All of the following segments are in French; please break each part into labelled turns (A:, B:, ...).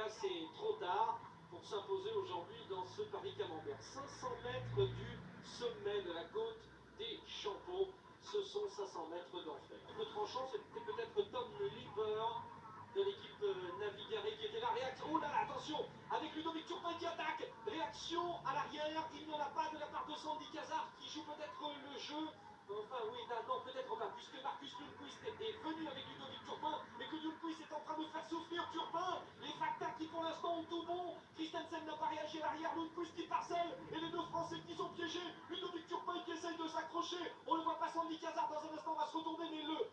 A: là c'est trop tard pour s'imposer aujourd'hui dans ce Paris Camembert. 500 mètres du sommet de la côte des Champeaux, ce sont 500 mètres d'enfer. Le tranchant, c'était peut-être Tom Lieber de l'équipe Navigaré qui était là. Réaction, oh là là, attention, avec Ludovic Turpin qui attaque. Réaction à l'arrière, il n'y en a pas de la part de Sandy Cazard qui joue peut-être le jeu. Enfin oui, non, peut-être pas, puisque Marcus Lundqvist est venu avec Ludovic Turpin et que Lundqvist est en train de faire souffrir Turpin. Les Facta qui pour l'instant ont tout bon. Christensen n'a pas réagi à l'arrière, Lundqvist qui parcelle et les deux Français qui sont piégés. Ludovic Turpin qui essaye de s'accrocher. On ne voit pas Sandy Cazard dans un instant, va se retourner, mais le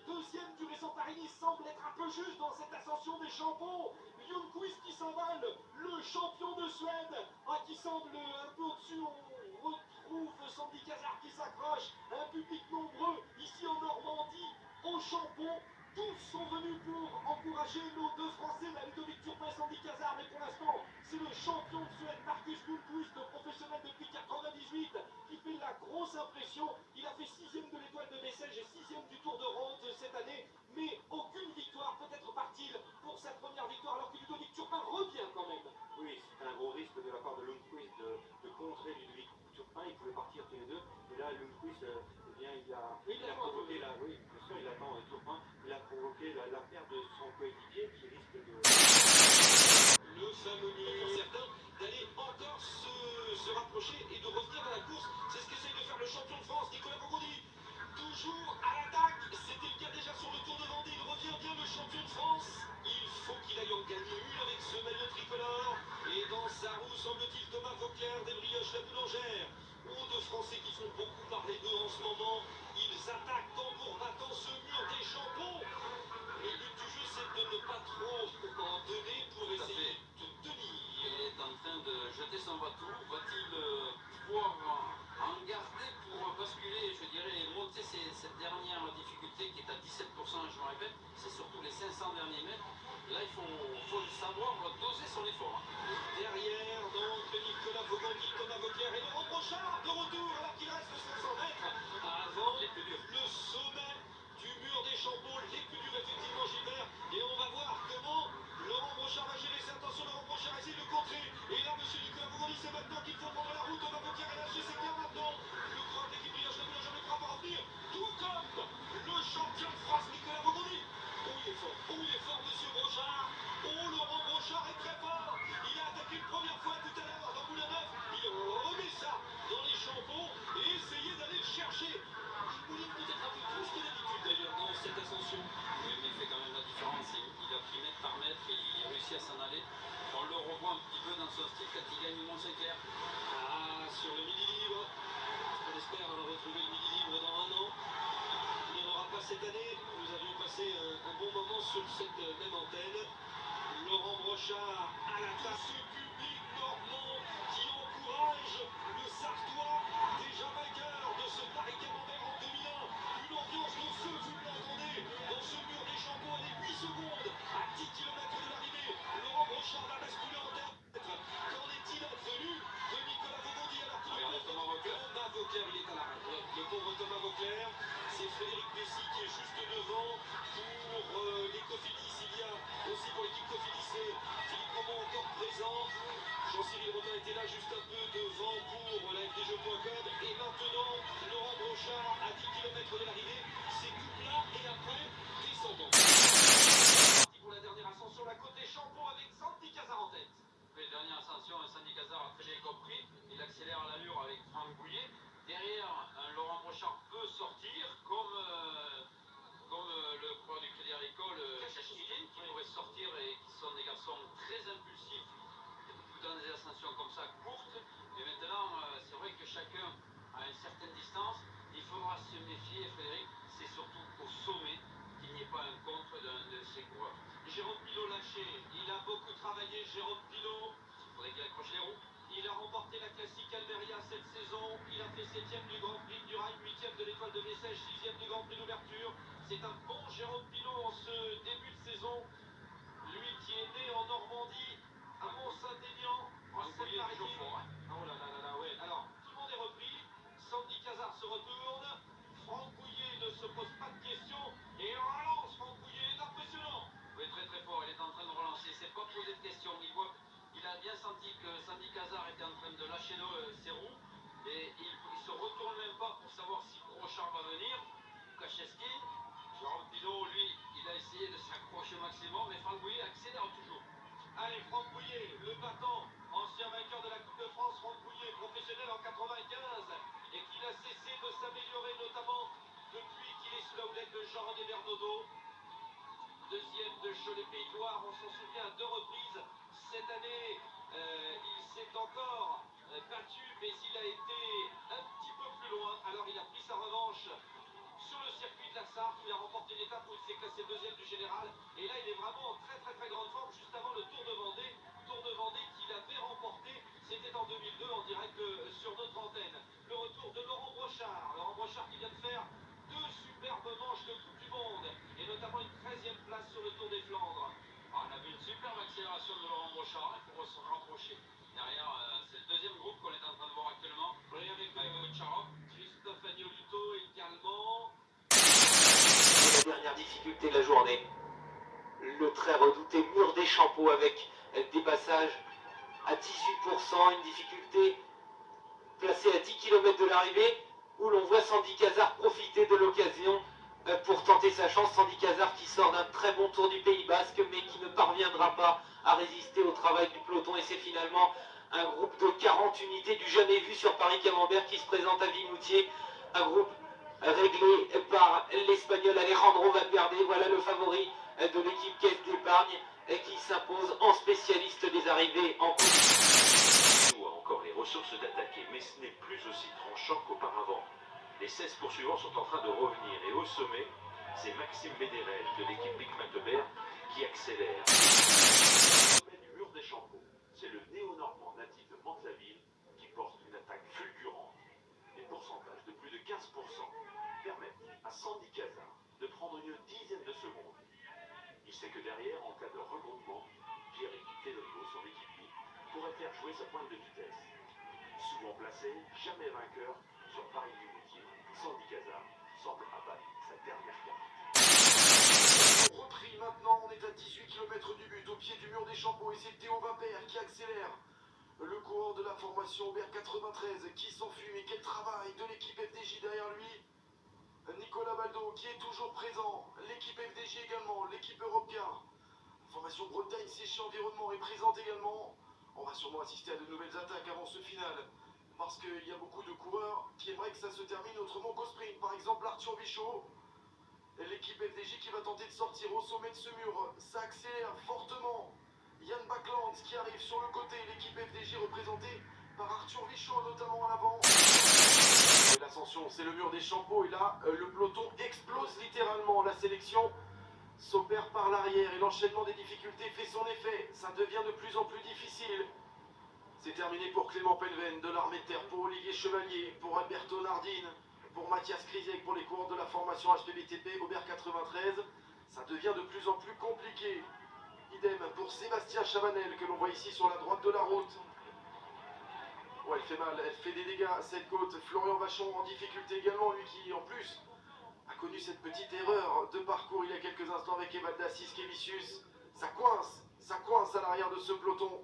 A: deuxième du récent Paris-Nice semble être un peu juste dans cette ascension des Champeaux. Lundqvist qui s'envole, le champion de Suède, qui semble un peu au-dessus. On retrouve Sandy Cazard qui s'accroche, un public nombreux ici en Normandie, au Champeaux. Tous sont venus pour encourager nos deux Français, la Ludovic Turpin et Sandy Cazard, mais pour l'instant, c'est le champion de Suède, Marcus Lundqvist, professionnel depuis 98, qui fait la grosse impression. Il a fait 6e de l'étoile de Bessèges et 6e du Tour de Ronde cette année, mais aucune victoire. Peut-être part-il pour sa première victoire, alors que Ludovic Turpin revient quand même.
B: Oui, c'est un gros risque de la part de Lundqvist de contrer Ludovic Turpin. Ils pouvaient partir tous les deux, et là Lundqvist, eh bien, il a provoqué la, oui, bien sûr, il attend Turpin, il a provoqué la perte de son coéquipier qui risque de...
A: Le fameux pour certains d'aller encore se rapprocher et de revenir à la course. C'est ce qu'essaye de faire le champion de France, Nicolas Bourgoudi. Toujours à l'attaque, c'était le cas déjà sur le Tour de Vendée. Il revient bien le champion de France. Il faut qu'il aille en gagner une avec ce maillot tricolore. Et dans sa roue, semble-t-il, Thomas Vauclair, des Brioches, la Boulangère. Ou deux Français qui font beaucoup parler d'eux en ce moment. Ils attaquent tambour battant ce mur des Champeaux. Le but du jeu, c'est de ne pas trop en donner pour essayer de tenir.
C: Il est en train de jeter son bateau. Va-t-il pouvoir en garder pour basculer, je dirais, et monter cette dernière difficulté qui est à 17%, je me répète, c'est surtout les 500 derniers mètres. Là, il faut savoir doser son effort.
A: Derrière, donc, Nicolas Vaugondi, Thomas Vauclair et Laurent Brochard de retour, alors qu'il reste 500 mètres avant le sommet du mur des Champeaux, les plus durs, effectivement, Gilbert. Et on va voir comment Laurent Brochard va gérer ça. Attention, Laurent Brochard essaye de contrer. Et là, monsieur Nicolas Vaugondi, c'est maintenant qu'il faut prendre la route. Thomas Vauclair est lâché, c'est bien maintenant. Le grand équipe Brioche, la Boulangère, ne croit pas revenir. Tout comme le champion de France, Nicolas Vaugondi. Oh, il est fort, monsieur Brochard. Oh, Laurent Brochard est très fort. Il a attaqué une première fois tout à l'heure dans Moulin-Neuf. Il remet ça dans les Champeaux et essayait d'aller le chercher. Il mouline peut-être un peu plus que d'habitude d'ailleurs dans cette ascension.
C: Oui, mais il fait quand même la différence. Il a pris mètre par mètre et il réussit à s'en aller. On le revoit un petit peu dans son style quand il gagne Mont-Saint-Clair.
A: Ah, sur le midi libre. On espère retrouver le midi libre dans un an. Il n'y en aura pas cette année. Nous avions passé un bon moment sur cette même antenne. Laurent Brochard à l'attaque. Ce public normand qui encourage le Sartois, déjà vainqueur de ce Paris Camembert en 2001. Une ambiance de feu, vous l'entendez, dans ce mur des Champeaux à les 8 secondes, à 10 km de l'arrivée. Laurent Brochard va basculer en tête. Qu'en est-il advenu de Nicolas Vaugondi alors que Thomas Vauclair, il est à l'arrêt. Le pauvre Thomas Vauclair, c'est Frédéric Bessy qui est juste devant pour les Cofidis. Il y a aussi pour l'équipe Cofidis Philippe Romand encore présent. Jean-Cyril Romain était là juste un peu devant pour la FDJ.com. Et maintenant, Laurent Brochard à 10 km de l'arrivée. C'est tout plat et après, descendant. Parti pour la dernière ascension, la côte des Champeaux avec Sandy Cazard en tête.
C: La dernière ascension, Sandy Cazard a très bien compris. Il accélère à l'allure avec Franck Bouillet. Derrière, Laurent Brochard peut sortir, comme le coureur du Crédit Agricole, Chachkirin, qui pourrait sortir et qui sont des garçons très impulsifs dans des ascensions comme ça courtes. Mais maintenant, c'est vrai que chacun a une certaine distance. Il faudra se méfier, Frédéric, c'est surtout au sommet qu'il n'y ait pas un contre d'un de ces coureurs.
A: Jérôme Pilot lâché, il a beaucoup travaillé, Jérôme Pilot.
C: Il faudrait qu'il accroche les roues.
A: Il a remporté la classique Almeria cette saison. Il a fait 7e du Grand Prix du Rhin, 8e de l'Étoile de Bessèges, 6e du Grand Prix d'ouverture. C'est un bon Jérôme Pilot en ce début de saison. Lui qui est né en Normandie, à Mont-Saint-Aignan, en Seine-Maritime. Oh là là là là, ouais. Alors, tout le monde est repris. Sandy Cazard se retourne. Franck Bouillet ne se pose pas de questions. Et on relance Franck Bouillet, est impressionnant.
C: Oui, très très fort. Il est en train de relancer. C'est pas posé de questions.
A: chrono. Deuxième de Cholet-Pays-de-Loire, on s'en souvient à 2 reprises. Cette année, il s'est encore battu, mais il a été un petit peu plus loin. Alors il a pris sa revanche sur le circuit de la Sarthe, où il a remporté une étape où il s'est classé deuxième du général. Et là, il est vraiment en très grande forme, juste avant le Tour de Vendée. Tour de Vendée qu'il avait remporté, c'était en 2002, en direct sur notre antenne. Le retour de Laurent Brochard. Laurent Brochard qui vient de faire 2 superbes manches de Coupe du Monde, et notamment une 13e place sur le Tour des Flandres.
C: On a vu une superbe accélération de Laurent Brochard, il faut se rapprocher. Derrière, c'est le deuxième groupe qu'on est en train de voir actuellement.
A: Oui, avec
C: Charot.
A: Christophe Agnolito également.
D: La dernière difficulté de la journée, le très redouté mur des Champeaux avec des passages à 18%, une difficulté placée à 10 km de l'arrivée, où l'on voit Sandy Cazard profiter de l'occasion pour tenter sa chance. Sandy Cazard qui sort d'un très bon Tour du Pays Basque, mais qui ne parviendra pas à résister au travail du peloton, et c'est finalement un groupe de 40 unités du jamais vu sur Paris-Camembert qui se présente à Vimoutier, un groupe réglé par l'Espagnol Alejandro Valverde. Voilà le favori de l'équipe Caisse d'Épargne qui s'impose en spécialiste des arrivées en course.
E: A encore les ressources d'attaquer, mais ce n'est plus aussi tranchant qu'auparavant. Les 16 poursuivants sont en train de revenir, et au sommet, c'est Maxime Médérel de l'équipe Big Magdebert qui accélère.
F: Le sommet du mur des Champeaux, c'est le néo-normand natif de Mantes-la-Ville qui porte une attaque fulgurante. Les pourcentages de plus de 15% permettent à Sandy Cazard de prendre une dizaine de secondes. Il sait que derrière, en cas de regroupement, Pierrick Thénotaux, son équipier, pourrait faire jouer sa pointe de vitesse. Souvent placé, jamais vainqueur, sur Paris-Vimoutier, Sandy Cazard semble abattre sa dernière carte.
G: Repris maintenant, on est à 18 km du but, au pied du mur des Champeaux, et c'est Théo Vapère qui accélère. Le coureur de la formation Aubert 93 qui s'enfuit, mais quel travail de l'équipe FDJ derrière lui. Nicolas Baldo qui est toujours présent, l'équipe FDJ également, l'équipe Europcar. La formation Bretagne Séché Environnement est présente également. On va sûrement assister à de nouvelles attaques avant ce final, parce qu'il y a beaucoup de coureurs qui aimeraient que ça se termine autrement qu'au sprint. Par exemple Arthur Vichot, l'équipe FDJ qui va tenter de sortir au sommet de ce mur. Ça accélère fortement. Yann Backland qui arrive sur le côté, l'équipe FDJ représentée par Arthur Vichot notamment à l'avant. L'ascension, c'est le mur des Champeaux, et là le peloton explose littéralement. La sélection s'opère par l'arrière et l'enchaînement des difficultés fait son effet. Ça devient de plus en plus difficile. C'est terminé pour Clément Pelleven de l'armée de terre, pour Olivier Chevalier, pour Alberto Nardine, pour Mathias Krizek, pour les coureurs de la formation HPBTP Aubert 93. Ça devient de plus en plus compliqué. Idem pour Sébastien Chavanel que l'on voit ici sur la droite de la route. Ouais, elle fait mal, elle fait des dégâts cette côte. Florian Vachon en difficulté également, lui qui en plus a connu cette petite erreur de parcours il y a quelques instants avec Evalda Siskevicius. Ça coince à l'arrière de ce peloton.